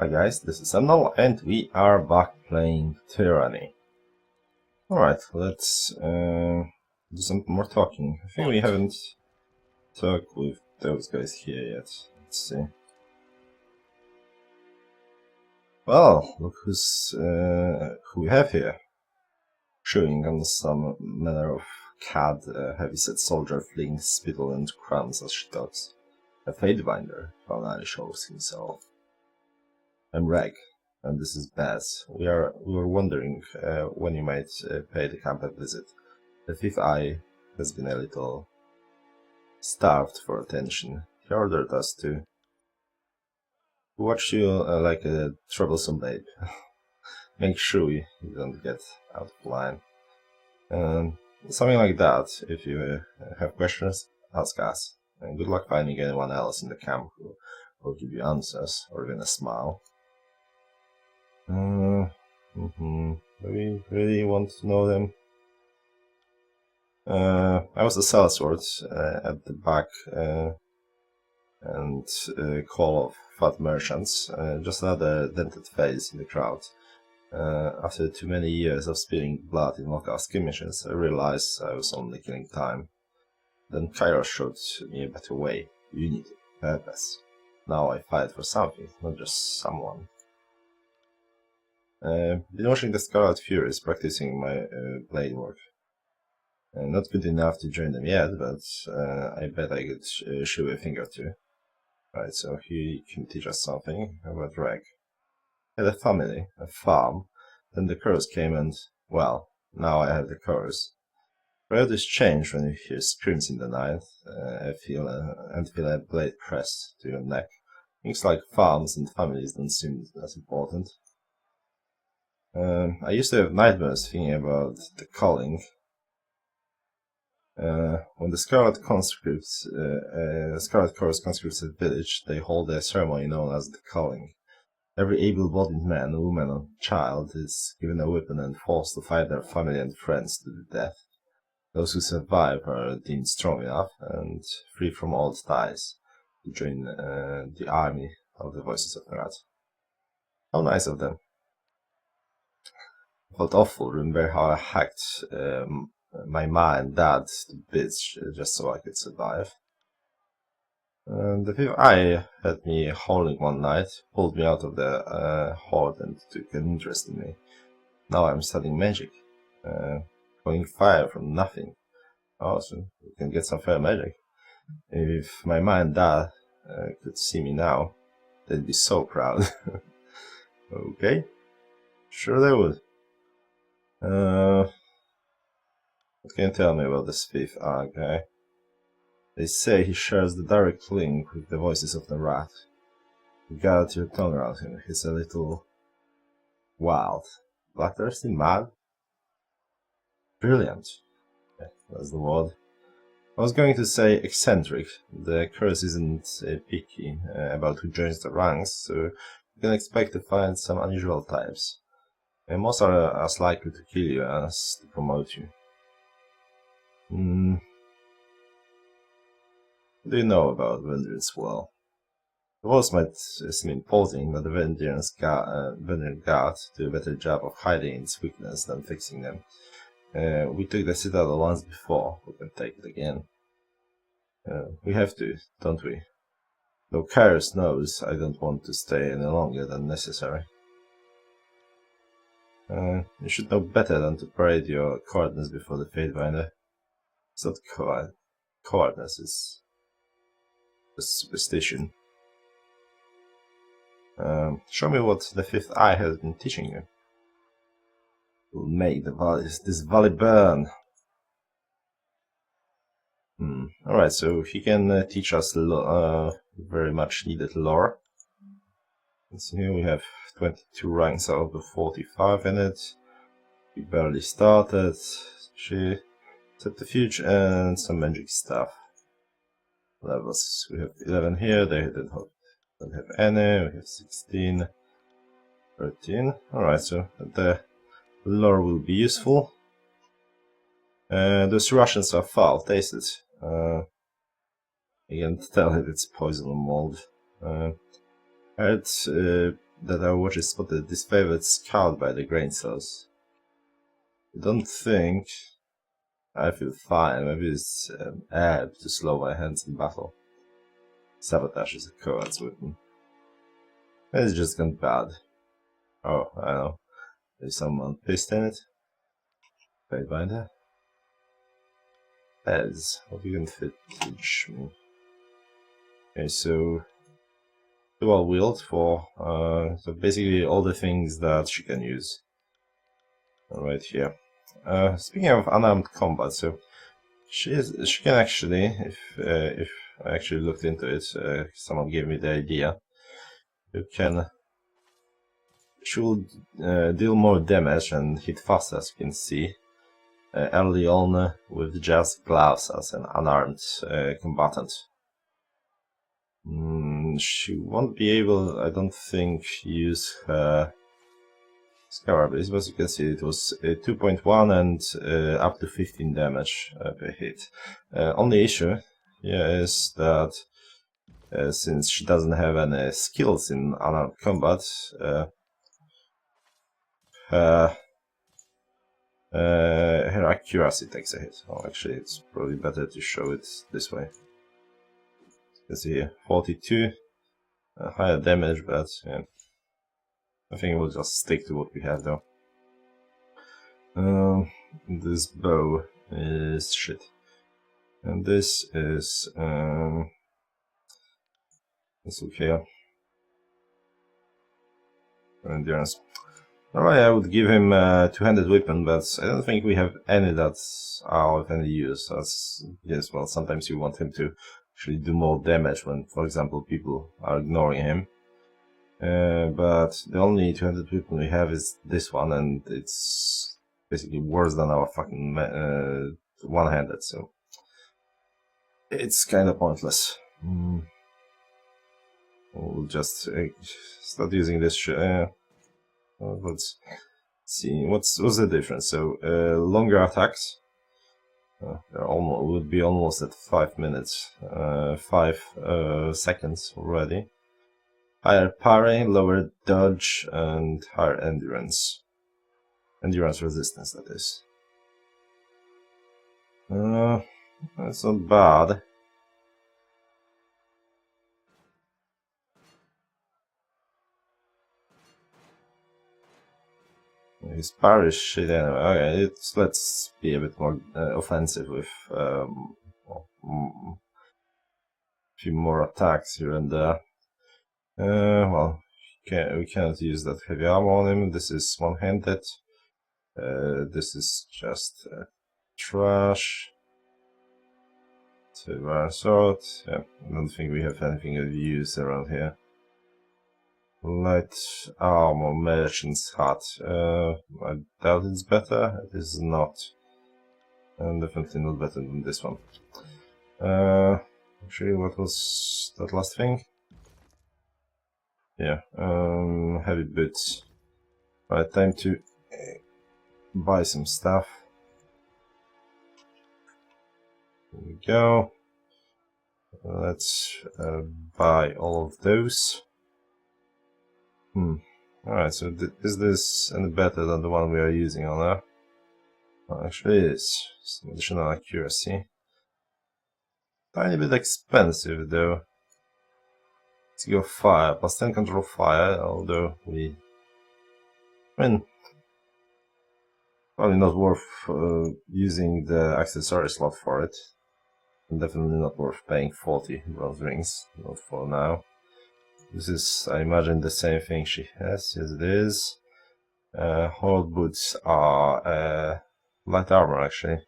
Hi guys, this is Emnel and we are back playing Tyranny. Alright, let's do some more talking. I think we haven't talked with those guys here yet. Let's see. Well, look who we have here. Chewing on some manner of cad, heavy-set soldier fleeing spittle and crumbs as she talks. A Fatebinder finally shows himself. I'm Reg, and this is Baz. We were wondering when you might pay the camp a visit. The fifth eye has been a little starved for attention. He ordered us to watch you like a troublesome babe. Make sure you don't get out of line. Something like that. If you have questions, ask us. And good luck finding anyone else in the camp who will give you answers or even a smile. Do we really want to know them? I was the sellsword at the back and call of fat merchants, just another dented face in the crowd. After too many years of spilling blood in local skirmishes, I realized I was only killing time. Then Kairos showed me a better way. Unity, purpose. Now I fight for something, not just someone. Been watching the Scarlet Furies practicing my blade work. Not good enough to join them yet, but I bet I could show a thing or two. Right, so he can teach us something about Reg. Had a family, a farm, then the curse came and, well, now I have the curse. Priorities change when you hear screams in the night, and feel a blade pressed to your neck. Things like farms and families don't seem as important. I used to have nightmares thinking about the calling. When the Scarlet Chorus conscripts a village, they hold a ceremony known as the calling. Every able-bodied man, woman, or child is given a weapon and forced to fight their family and friends to the death. Those who survive are deemed strong enough and free from old ties to join the army of the Voices of Nrat. How nice of them. I felt awful. Remember how I hacked my ma and dad to bits just so I could survive. The fifth eye had me howling one night, pulled me out of the horde and took an interest in me. Now I'm studying magic, calling fire from nothing. Awesome, we can get some fire magic. If my ma and dad could see me now, they'd be so proud. Okay, sure they would. What can you tell me about this fifth eye guy? They say he shares the direct link with the Voices of the Rat. You got your tongue around him, he's a little wild. Bloodthirsty, mad? Brilliant. Yeah, that's the word. I was going to say eccentric. The curse isn't picky about who joins the ranks, so you can expect to find some unusual types. And most are as likely to kill you as to promote you. What do you know about Vendrian's Well? The walls might seem imposing, but the Vendrian guard do a better job of hiding its weakness than fixing them. We took the Citadel once before, we can take it again. We have to, don't we? Though Kairos knows I don't want to stay any longer than necessary. You should know better than to parade your cowardness before the Fatebinder. It's not cowardness, it's a superstition. Show me what the fifth eye has been teaching you. We'll make this valley burn. Alright, so he can teach us very much needed lore. And so here we have 22 ranks out of 45 in it. We barely started. Subterfuge and some magic stuff. Levels. We have 11 here, they don't have any. We have 16. 13. Alright, so the lore will be useful. Those Russians are foul, taste it. You can tell that it's poison or mold. I heard that our watch spotted this favorite scout by the grain cells. I don't think I feel fine. Maybe it's ebb to slow my hands in battle. Sabotage is a coward's weapon. It's just gone bad. Oh, I know. There's someone pissed in it. Paid by that. As what you can teach me. Okay, so dual wield for so basically all the things that she can use. Right here. Speaking of unarmed combat, so she can actually, if I actually looked into it, someone gave me the idea. She will deal more damage and hit faster, as you can see, early on with just gloves as an unarmed combatant. She won't be able, I don't think, use her scour abilities, but as you can see it was 2.1 and up to 15 damage per hit. Only issue here is that since she doesn't have any skills in unarmed combat, her accuracy takes a hit. Oh, actually, it's probably better to show it this way. You can see here, 42, higher damage, but yeah, I think we'll just stick to what we have though. This bow is shit, and this is let's look here. Endurance. Alright, I would give him a two-handed weapon, but I don't think we have any that are of any use. As yes, well, sometimes you want him to actually do more damage when, for example, people are ignoring him. But the only two-handed weapon we have is this one, and it's basically worse than our fucking one-handed, so it's kind of pointless. We'll just start using this. Let's see what's the difference. So longer attacks. They're almost would be almost at 5 minutes, 5 seconds already. Higher parry, lower dodge, and higher endurance. Endurance resistance, that is. That's not bad. His parry is shit anyway. Okay, let's be a bit more offensive with a few more attacks here and there. Well, we cannot use that heavy armor on him. This is one-handed. This is just trash. Two-bar sword. Yeah, I don't think we have anything of use around here. Light armor, merchant's hat. I doubt it's better. It is not. And definitely not better than this one. Actually, what was that last thing? Yeah, heavy boots. Right, time to buy some stuff. Here we go. Let's buy all of those. Alright, so is this any better than the one we are using on there? Well, actually it is. Some additional accuracy. Tiny bit expensive though. Let's go fire, plus 10 control fire, although I mean, probably not worth using the accessory slot for it. And definitely not worth paying 40 bronze rings, not for now. This is, I imagine, the same thing she has. Yes, it is. Hold boots are light armor, actually.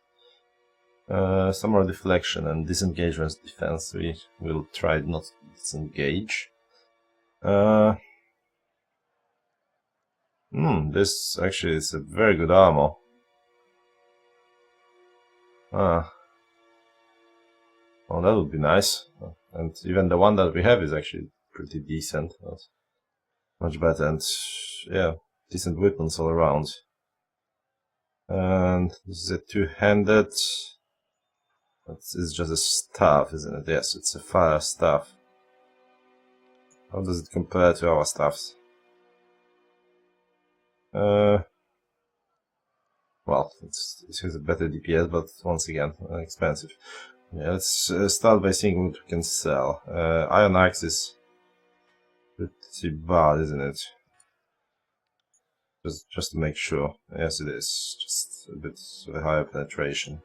Some more deflection and disengagement defense. We will try not to disengage. This actually is a very good armor. Oh, that would be nice. And even the one that we have is actually pretty decent. Much better, and yeah, decent weapons all around. And this is a two-handed. It's just a staff, isn't it? Yes, it's a fire staff. How does it compare to our staffs? Well, it has a better DPS, but once again, expensive. Yeah, let's start by seeing what we can sell. Iron Axe is pretty bad, isn't it? Just to make sure. Yes, it is. Just a bit higher penetration.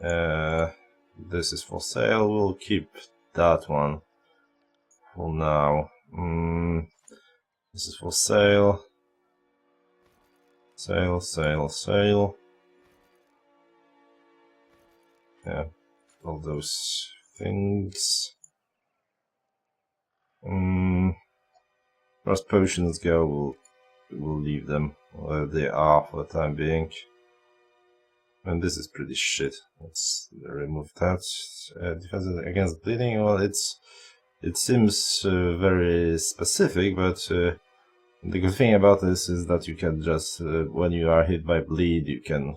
This is for sale. We'll keep that one for now. This is for sale. Sale, sale, sale. Yeah, all those things. As potions go, we'll leave them where they are for the time being. And this is pretty shit. Let's remove that. Defense against bleeding. Well, it seems very specific, but the good thing about this is that you can just when you are hit by bleed, you can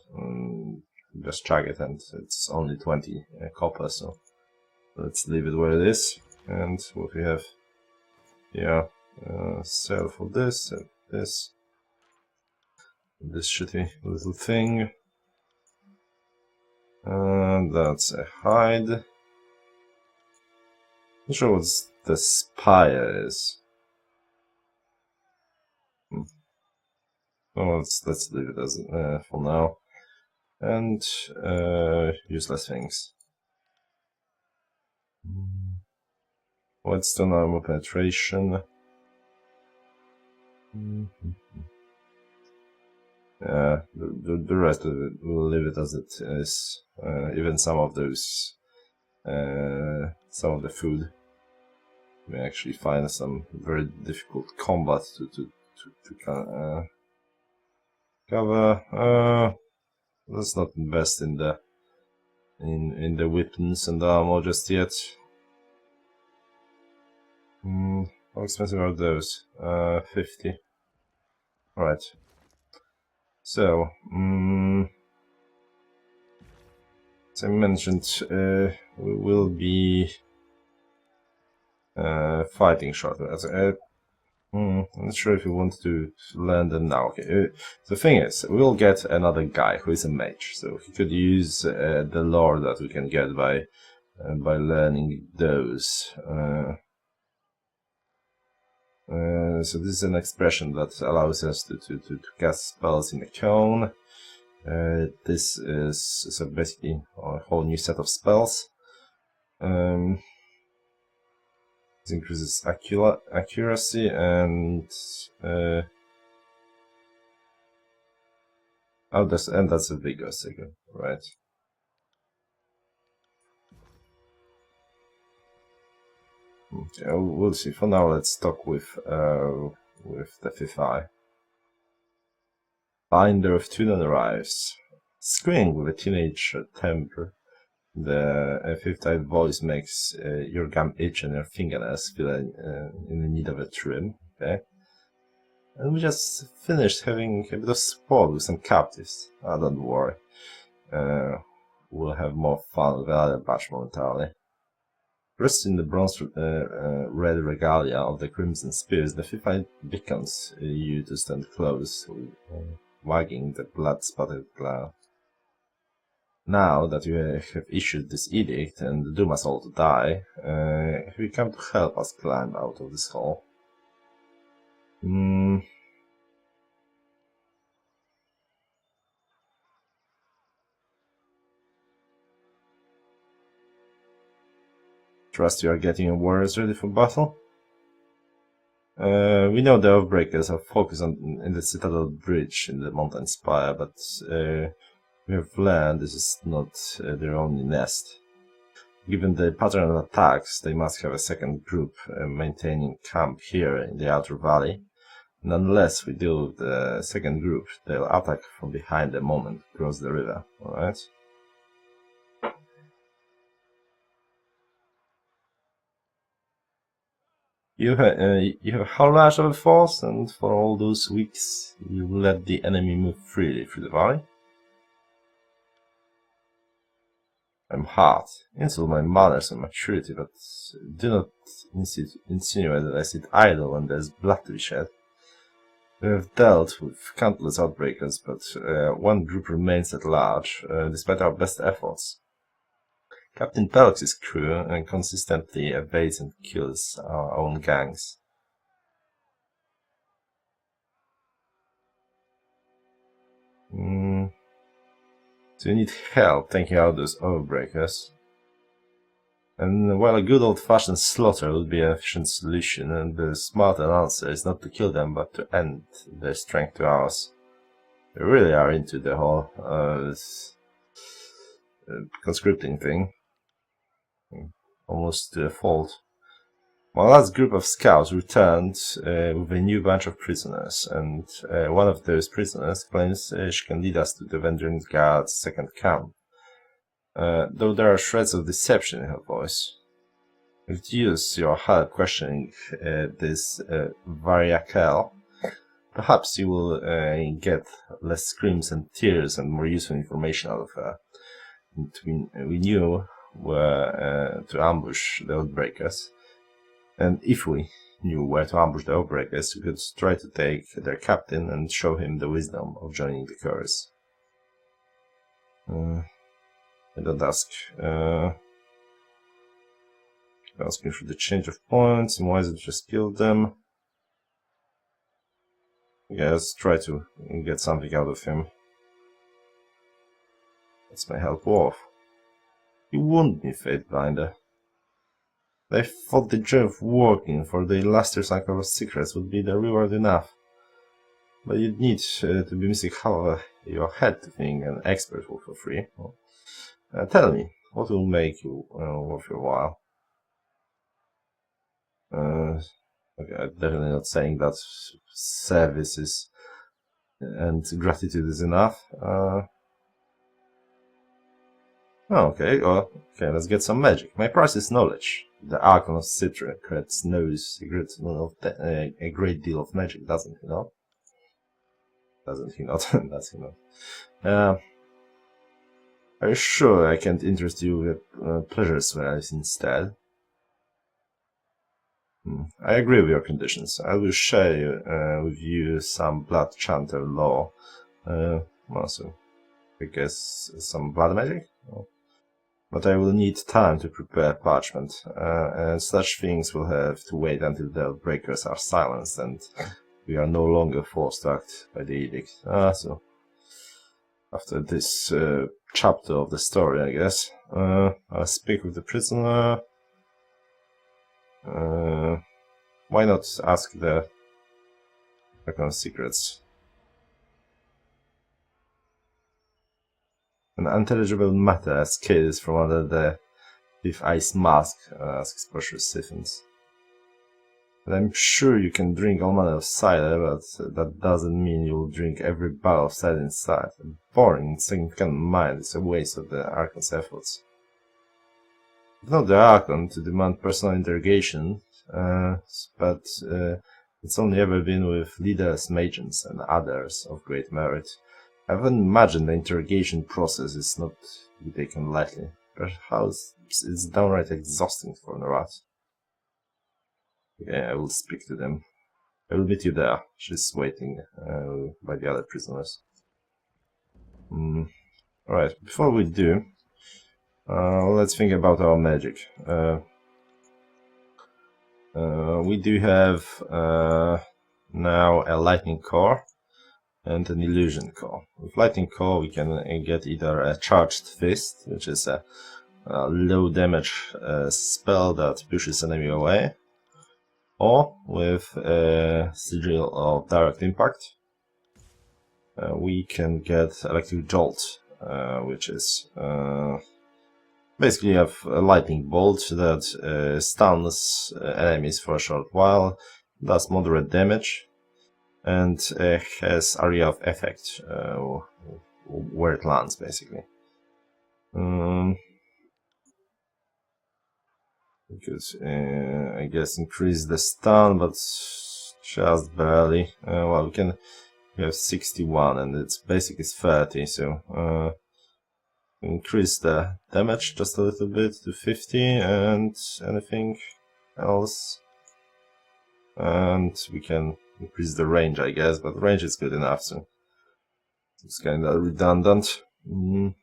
just track it, and it's only 20 copper. So let's leave it where it is. And what we have here, sell for this and this shitty little thing. And that's a hide. Not sure what the spire is. Oh, let's leave it as for now. And useless things. What's the normal penetration? Yeah, the rest of it, we'll leave it as it is. Even some of those, some of the food, we actually find some very difficult combat to cover. Let's not invest in the weapons and the ammo just yet. How expensive are those? 50. Alright. So, as I mentioned, we will be fighting shortly. I'm not sure if you want to learn them now. Okay. The thing is, we'll get another guy who is a mage, so he could use the lore that we can get by learning those. So this is an expression that allows us to cast spells in a cone. This is so basically a whole new set of spells. This increases accuracy and that's a vigor again, right? Okay, we'll see. For now, let's talk with the fifth eye. Binder of Tunan arrives. Screaming with a teenage temper, the fifth eye voice makes your gum itch and your fingernails feel in the need of a trim. Okay. And we just finished having a bit of sport with some captives. Don't worry. We'll have more fun with another batch momentarily. Dressed in the bronze red regalia of the Crimson Spears, the fifth eye beckons you to stand close, wagging the blood-spotted glove. Now that you have issued this edict and doom us all to die, have you come to help us climb out of this hole? Trust you are getting your warriors ready for battle? We know the Oathbreakers are focused in the Citadel Bridge in the mountain spire, but we have learned this is not their only nest. Given the pattern of attacks, they must have a second group maintaining camp here in the outer valley. And unless we deal with the second group, they'll attack from behind the moment we cross the river, alright? You have how large of a force, and for all those weeks you let the enemy move freely through the valley? I'm hard. Insult my manners and maturity, but do not insinuate that I sit idle when there's blood to be shed. We have dealt with countless outbreakers, but one group remains at large, despite our best efforts. Captain Pelix's crew consistently evades and kills our own gangs. So you need help taking out those overbreakers. And while a good old-fashioned slaughter would be an efficient solution, and the smarter answer is not to kill them, but to end their strength to ours. They really are into the whole conscripting thing. Almost to a fault. My last group of scouts returned with a new bunch of prisoners, and one of those prisoners claims she can lead us to the Vengeance Guard's second camp. Though there are shreds of deception in her voice. I could use your help questioning this Variakel. Perhaps you will get less screams and tears and more useful information out of her. We knew where to ambush the Outbreakers. And if we knew where to ambush the Outbreakers, we could try to take their captain and show him the wisdom of joining the chorus. I don't ask. Asking for the change of points, and why is it just kill them? Yeah, let's try to get something out of him. That's my help off. You wound me, Fatebinder. I thought the joy of working for the illustrious Uncle of Secrets would be the reward enough. But you'd need to be missing half your head to think an expert will for free. Tell me, what will make you worth your while? Okay, I'm definitely not saying that services and gratitude is enough. Okay, let's get some magic. My price is knowledge. The Archon of Secrets knows a great deal of magic, doesn't he not? Doesn't he not? Does he not? Are you sure I can't interest you with pleasure swears instead? I agree with your conditions. I will share with you some blood chanter law. Also, I guess some blood magic? But I will need time to prepare parchment, and such things will have to wait until the breakers are silenced and we are no longer forced to act by the edict. So after this chapter of the story, I guess, I'll speak with the prisoner. Why not ask the Archon Secrets? An unintelligible matter escapes from under the thief ice mask, asks Portia Siphons. And I'm sure you can drink all manner of cider, but that doesn't mean you'll drink every bottle of cider inside. A boring, insignificant mind is a waste of the Archon's efforts. It's not the Archon to demand personal interrogation, but it's only ever been with leaders, mages, and others of great merit. I haven't imagined the interrogation process is not to be taken lightly. Perhaps it's downright exhausting for the rat. Okay, I will speak to them. I will meet you there. She's waiting by the other prisoners. Alright, before we do, let's think about our magic. We do have now a lightning core and an illusion core. With lightning core we can get either a charged fist, which is a low damage spell that pushes enemy away, or with a sigil of direct impact we can get electric jolt, which is basically a lightning bolt that stuns enemies for a short while, does moderate damage, and has area of effect where it lands, basically. We could, I guess, increase the stun, but just barely. Well, we have 61, and its basic is 30, so increase the damage just a little bit to 50, and anything else. And we can increase the range, I guess, but range is good enough, so it's kind of redundant. And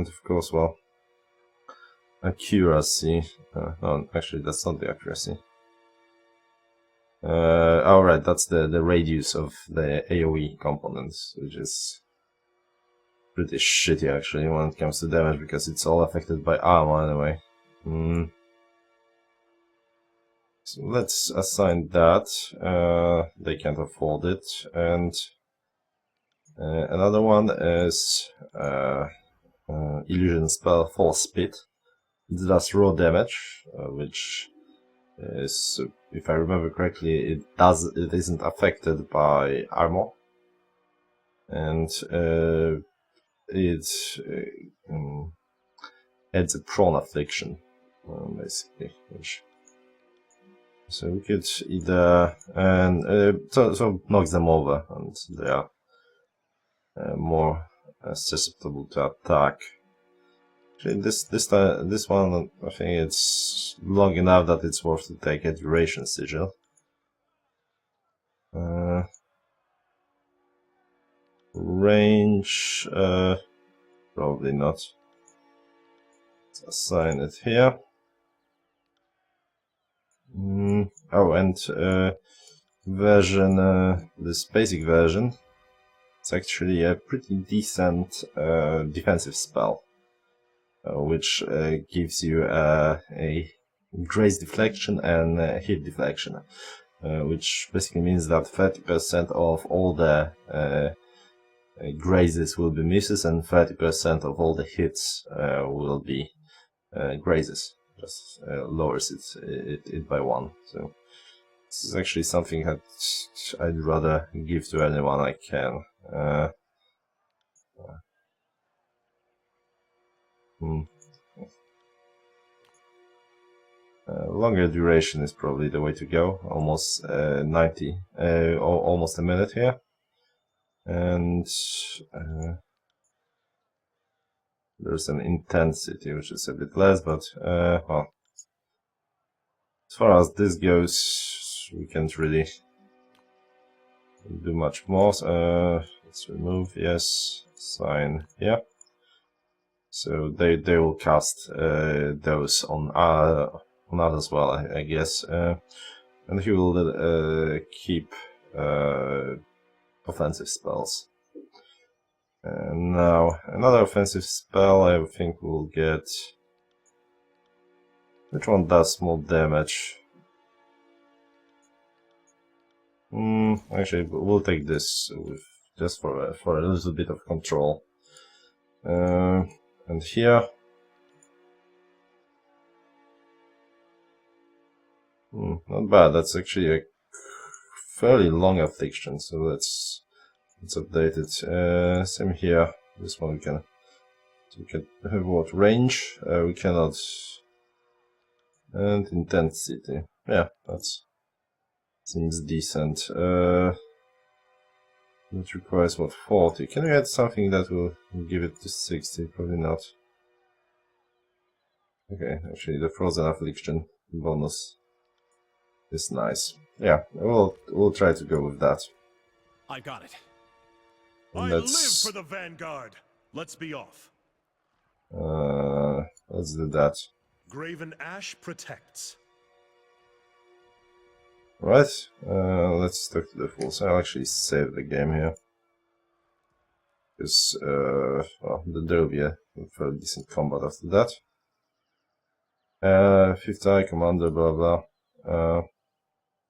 of course, well, accuracy. No, actually, that's not the accuracy. Alright, that's the radius of the AoE components, which is pretty shitty actually when it comes to damage, because it's all affected by armor anyway. So let's assign that. They can't afford it. And another one is illusion spell Force Spit. It does raw damage, which is, if I remember correctly, it isn't affected by armor, and it adds a prone affliction, basically. So we could either so knocks them over, and they are more susceptible to attack. Actually, this one, I think it's long enough that it's worth to take a duration sigil. Range, probably not. Let's assign it here. Oh, and version, this basic version, it's actually a pretty decent defensive spell, which gives you a grace deflection and hit deflection, which basically means that 30% of all the grazes will be misses and 30% of all the hits will be grazes. Just lowers it by 1. So this is actually something that I'd rather give to anyone I can. Longer duration is probably the way to go. Almost 90, almost a minute here. And there's an intensity, which is a bit less, but well, as far as this goes, we can't really do much more. Let's remove, yes, sign here. So they will cast those on us as well, I guess, and he will keep offensive spells. And now another offensive spell, I think we'll get. Which one does more damage? Actually, we'll take this just for a little bit of control. And here, not bad. That's actually a fairly long affliction. So let's update it. Same here. This one we can have what range? We cannot. And intensity. Yeah, that's seems decent. That requires what, 40? Can we add something that will give it to 60? Probably not. Okay, actually the frozen affliction bonus is nice. Yeah, we'll try to go with that. I got it. And I live for the vanguard. Let's be off. Let's do that. Graven Ash protects. Right, let's talk to the fools. I'll actually save the game here. Because, well, there will be a fairly decent combat after that. 5th Eye, Commander, blah blah.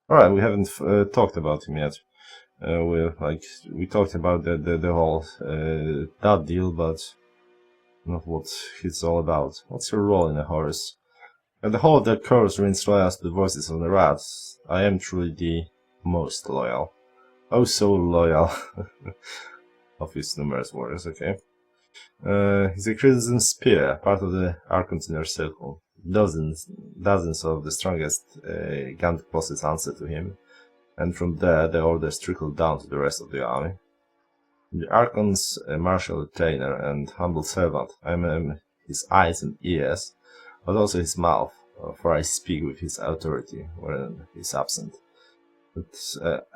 Alright, we haven't talked about him yet. We talked about the whole that deal, but not what it's all about. What's your role in a horse? At the whole of that chorus rings loyal to the voices of the rats. I am truly the most loyal. Oh, so loyal. Of his numerous warriors, okay. He's a Crimson Spear, part of the Archon's inner circle. Dozens of the strongest Gant bosses answer to him, and from there the orders trickle down to the rest of the army. The Archon's martial retainer and humble servant, I am his eyes and ears, but also his mouth, for I speak with his authority when he is absent. But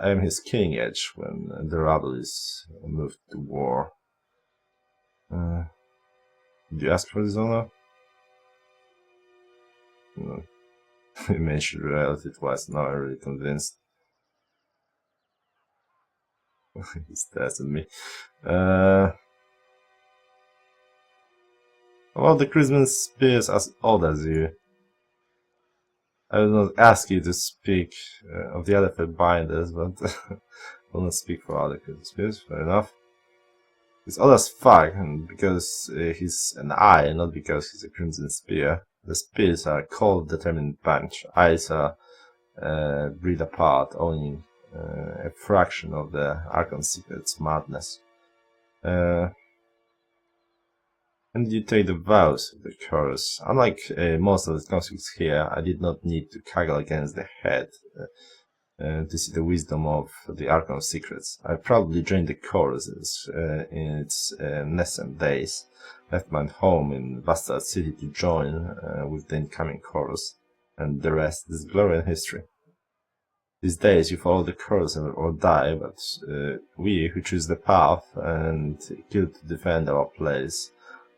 I am his king edge when the rabble is moved to war. Did you ask for this honor? No. He mentioned reality twice, now I'm really convinced. He's testing me. Well, the Christmas spears as old as you. I will not ask you to speak of the other binders, but I will not speak for other Christmas spears, fair enough. He's old as fuck, and because he's an eye, not because he's a crimson spear. The spears are a cold, determined bunch. Eyes are breed apart, owning a fraction of the Archon Secret's madness. And you take the vows of the chorus. Unlike most of the conflicts here, I did not need to cackle against the head to see the wisdom of the Archon Secrets. I probably joined the choruses in its nascent days, left my home in Bastard City to join with the incoming chorus, and the rest is glory and history. These days you follow the chorus or die, but we who choose the path and kill to defend our place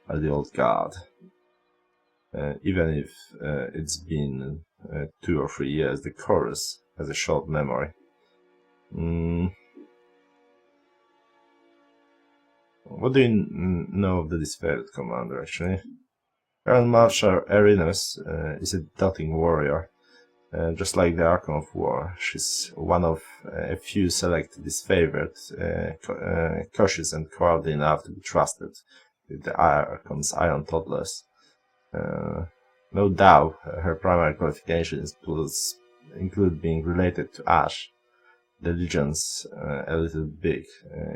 are the old guard. Even if it's been 2 or 3 years, the chorus has a short memory. What do you know of the disfavored commander, actually? Grand Marshal Erinus is a doting warrior. Just like the Archon of War, she's one of a few select disfavored, cautious and cowardly enough to be trusted with the Archon's iron toddlers. No doubt, her primary qualifications include being related to Ash, the Legion's a little big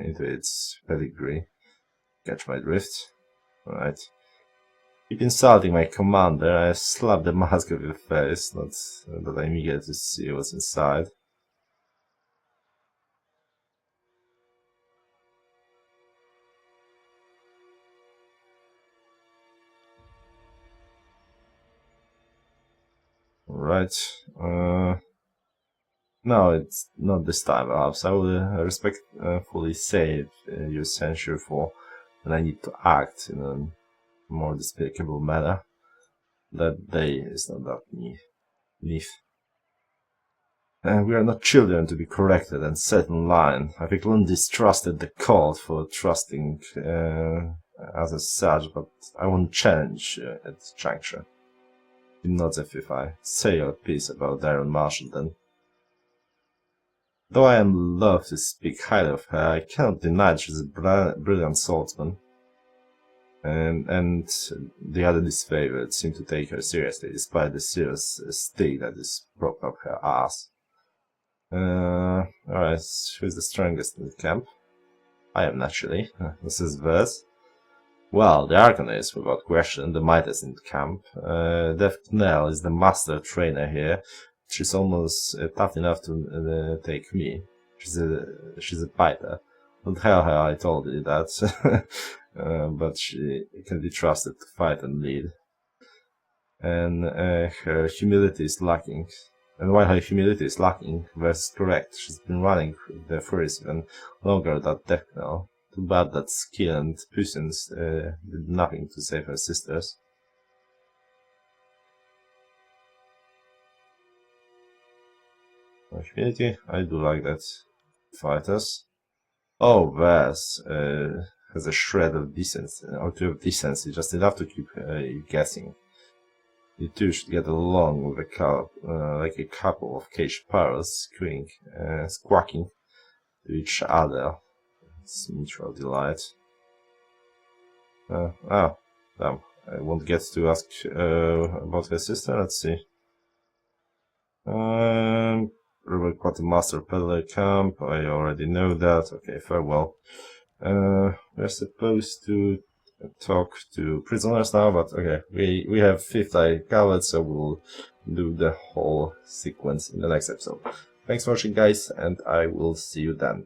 into its pedigree. Catch my drift? Alright. Keep insulting my commander, I slap the mask of your face, not that I'm eager to see what's inside. Alright. No, it's not this time, perhaps. I will respectfully save your censure for when I need to act in a more despicable manner. That day is not that neat. We are not children to be corrected and set in line. I think Lund distrusted the cult for trusting us as such, but I won't challenge at this juncture. He nods as if I say your piece about Iron Marshal then. Though I am loath to speak highly of her, I cannot deny she's a brilliant swordsman. And the other disfavored seem to take her seriously, despite the serious stick that is propped up her ass. Alright, who's the strongest in the camp? I am, naturally. This is Vez. Well, the Archon is, without question, the mightiest in the camp. Emnel is the master trainer here. She's almost tough enough to take me. She's a fighter. Don't tell her I told you that. But she can be trusted to fight and lead. And her humility is lacking. And while her humility is lacking, Vez is correct. She's been running the Furies even longer than Emnel. Too bad that skill and puissance did nothing to save her sisters. Humility, I do like that. Fighters. Oh, Vez has a shred of decency, or two of decency, just enough to keep you guessing. You two should get along with like a couple of caged parrots, squawking to each other. It's mutual delight. Damn. I won't get to ask about her sister. Let's see. River Quartermaster Peddler Camp. I already know that. Okay, farewell. We're supposed to talk to prisoners now, but okay, we have 5th eye covered, so we'll do the whole sequence in the next episode. Thanks for watching, guys, and I will see you then.